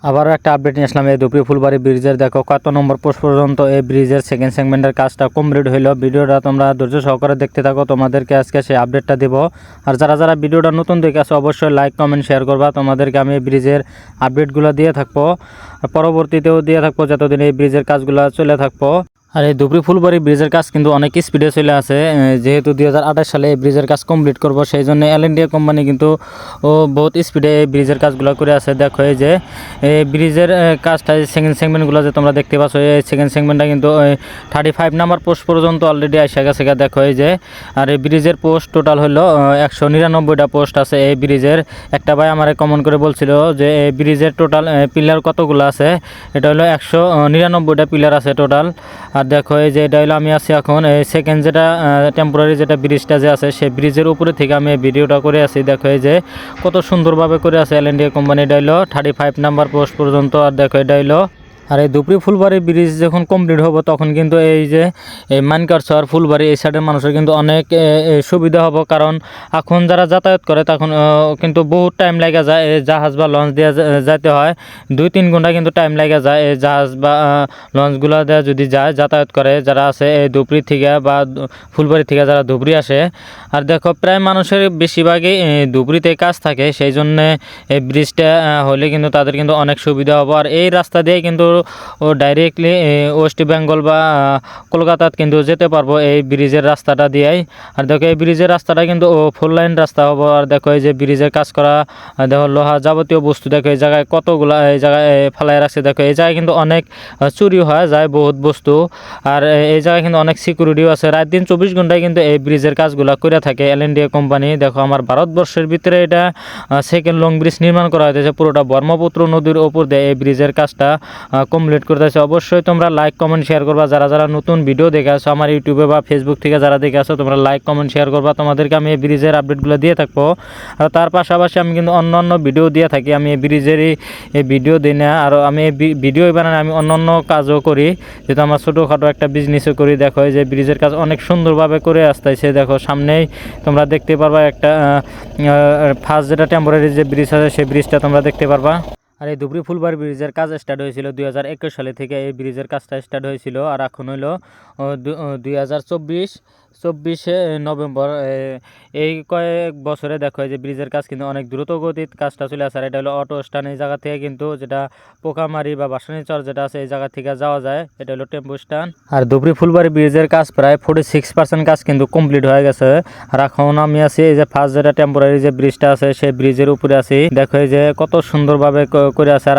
আবারও একটা আপডেট নিয়ে আসলাম এই দুপরি ফুলবাড়ি ব্রিজের। দেখো কত নম্বর পোস্ট পর্যন্ত এই ব্রিজের সেকেন্ড সেগমেন্টের কাজটা কমপ্লিট হইলো। ভিডিওটা তোমরা ধৈর্য সহকারে দেখতে থাকো, তোমাদেরকে আজকে সেই আপডেটটা দিব। আর যারা যারা ভিডিওটা নতুন দেখে আসো অবশ্যই লাইক কমেন্ট শেয়ার করবা। তোমাদেরকে আমি এই ব্রিজের আপডেটগুলো দিয়ে থাকবো, পরবর্তীতেও দিয়ে থাকবো যতদিন এই ব্রিজের কাজগুলো চলে থাকবো। আর এই দুপরি ফুলবাড়ি ব্রিজের কাজ কিন্তু অনেক স্পিডে চলে আসে, যেহেতু 2028 সালে এই ব্রিজের কাজ কমপ্লিট করব, সেই জন্য ইন্ডিয়া কোম্পানি কিন্তু বহুত স্পিডে এই ব্রিজের কাজগুলো করে আছে। দেখো এই যে এই ব্রিজের কাজটা সেকেন্ড সেগমেন্টগুলো যে তোমরা দেখতে পাচ্ছ, এই সেকেন্ড সেগমেন্টটা কিন্তু 35 নাম্বার পোস্ট পর্যন্ত অলরেডি আসে গেছে। দেখো এই যে, আর এই ব্রিজের পোস্ট টোটাল হলো 199টা পোস্ট আছে এই ব্রিজের। একটা ভাই আমার কমেন্ট করে বলছিল যে এই ব্রিজের টোটাল পিলার কতগুলো আছে, এটা হলো 199টা পিলার আছে টোটাল। আর দেখো এই যে এটা হলো আমি আছি এখন এই সেকেন্ড যেটা টেম্পোরারি যেটা ব্রিজটা যে আছে সেই ব্রিজের উপরে থেকে আমি ভিডিওটা করে আছি। দেখো এই যে কত সুন্দরভাবে করে আছে ইন্ডিয়া কোম্পানি। এটা হলো 35 নাম্বার পোস্ট পর্যন্ত। আর দেখো এটা হলো, আর এই দুপরি ফুলবাড়ি ব্রিজ যখন কমপ্লিট হবে তখন কিন্তু এই যে এই মানকারচর ফুলবাড়ি এই সাইডের মানুষের কিন্তু অনেক সুবিধা হবে, কারণ এখন যারা যাতায়াত করে তখন কিন্তু বহুত টাইম লাগে যায়। এই জাহাজ বা লঞ্চ দিয়ে যাইতে হয়, 2-3 ঘন্টা কিন্তু টাইম লাগে যায় এই জাহাজ বা লঞ্চগুলো দিয়ে যদি যায় যাতায়াত করে যারা আছে এই দুপরি থেকে বা ফুলবাড়ি থেকে যারা ধুবড়ি আসে। আর দেখো প্রায় মানুষের বেশিরভাগই ধুবড়িতে কাজ থাকে, সেই জন্যে এই ব্রিজটা হলে কিন্তু তাদের কিন্তু অনেক সুবিধা হবে। আর এই রাস্তা দিয়ে কিন্তু ডাইরেক্টলি ওয়েস্ট বেঙ্গল বা কলকাতাত কিন্তু যেতে পারবো এই ব্রিজের রাস্তাটা দিয়েই। আর দেখো এই ব্রিজের রাস্তাটা কিন্তু 4 লাইন রাস্তা হবে। আর দেখো এই যে ব্রিজের কাজ করা, দেখো লোহা যাবতীয় বস্তু, দেখো এই জায়গায় কতগুলা এই জায়গায় ফেলাই রাখছে। দেখো এই জায়গায় কিন্তু অনেক চুরি হয় যায় বহুত বস্তু। আর এই জায়গায় কিন্তু অনেক সিকিউরিটিও আছে, রাত দিন 24 ঘন্টায় কিন্তু এই ব্রিজের কাজগুলো করে থাকে ইন্ডিয়া কোম্পানি। দেখো আমার ভারতবর্ষের ভিতরে এটা সেকেন্ড লং ব্রিজ নির্মাণ করা হয়েছে, পুরোটা ব্রহ্মপুত্র নদীর ওপর দিয়ে এই ব্রিজের কাজটা কমপ্লিট করতেছে। অবশ্যই তোমরা লাইক কমেন্ট শেয়ার করবা। যারা যারা নতুন ভিডিও দেখে আসো আমার ইউটিউবে বা ফেসবুক থেকে যারা দেখে আসো তোমরা লাইক কমেন্ট শেয়ার করবা। তোমাদেরকে আমি এই ব্রিজের আপডেটগুলো দিয়ে থাকবো। আর তার পাশাপাশি আমি কিন্তু অন্য ভিডিও দিয়ে থাকি, আমি এই ব্রিজেরই এই ভিডিও দিই না, আর আমি এই ভিডিও বানাই আমি অন্য কাজও করি, যেহেতু আমার ছোটোখাটো একটা বিজনেসও করি। দেখো এই যে ব্রিজের কাজ অনেক সুন্দরভাবে করে আসতেছে। দেখো সামনেই তোমরা দেখতে পারবা একটা ফার্স্ট যেটা টেম্পোরারি যে ব্রিজ আছে সেই ব্রিজটা তোমরা দেখতে পারবা। আর এই দুপরি ফুলবাড়ি ব্রিজের কাজ স্টার্ট হয়েছিল 2021 সালে থেকে এই ব্রিজের কাজটা স্টার্ট হয়েছিল। আর এখন হইলো 2024 নভেম্বর। এই কয়েক বছরে দেখো যে ব্রিজের কাজ কিন্তু অনেক দ্রুত গতির কাজটা চলে আসে। আর এটা হলো অটো স্ট্যান্ড, এই জায়গা থেকে কিন্তু যেটা পোকামারি বা বাসানীচর যেটা আছে এই জায়গা থেকে যাওয়া যায়, এটা হলো টেম্পো স্ট্যান্ড। আর দুপরি ফুলবাড়ি ব্রিজের কাজ প্রায় 46% কাজ কিন্তু কমপ্লিট হয়ে গেছে। আর এখন আমি আছি এই যে ফার্স্ট যেটা টেম্পোরারি যে ব্রিজটা আছে সেই ব্রিজের উপরে আছি। দেখো এই যে কত সুন্দরভাবে করে আছে। আর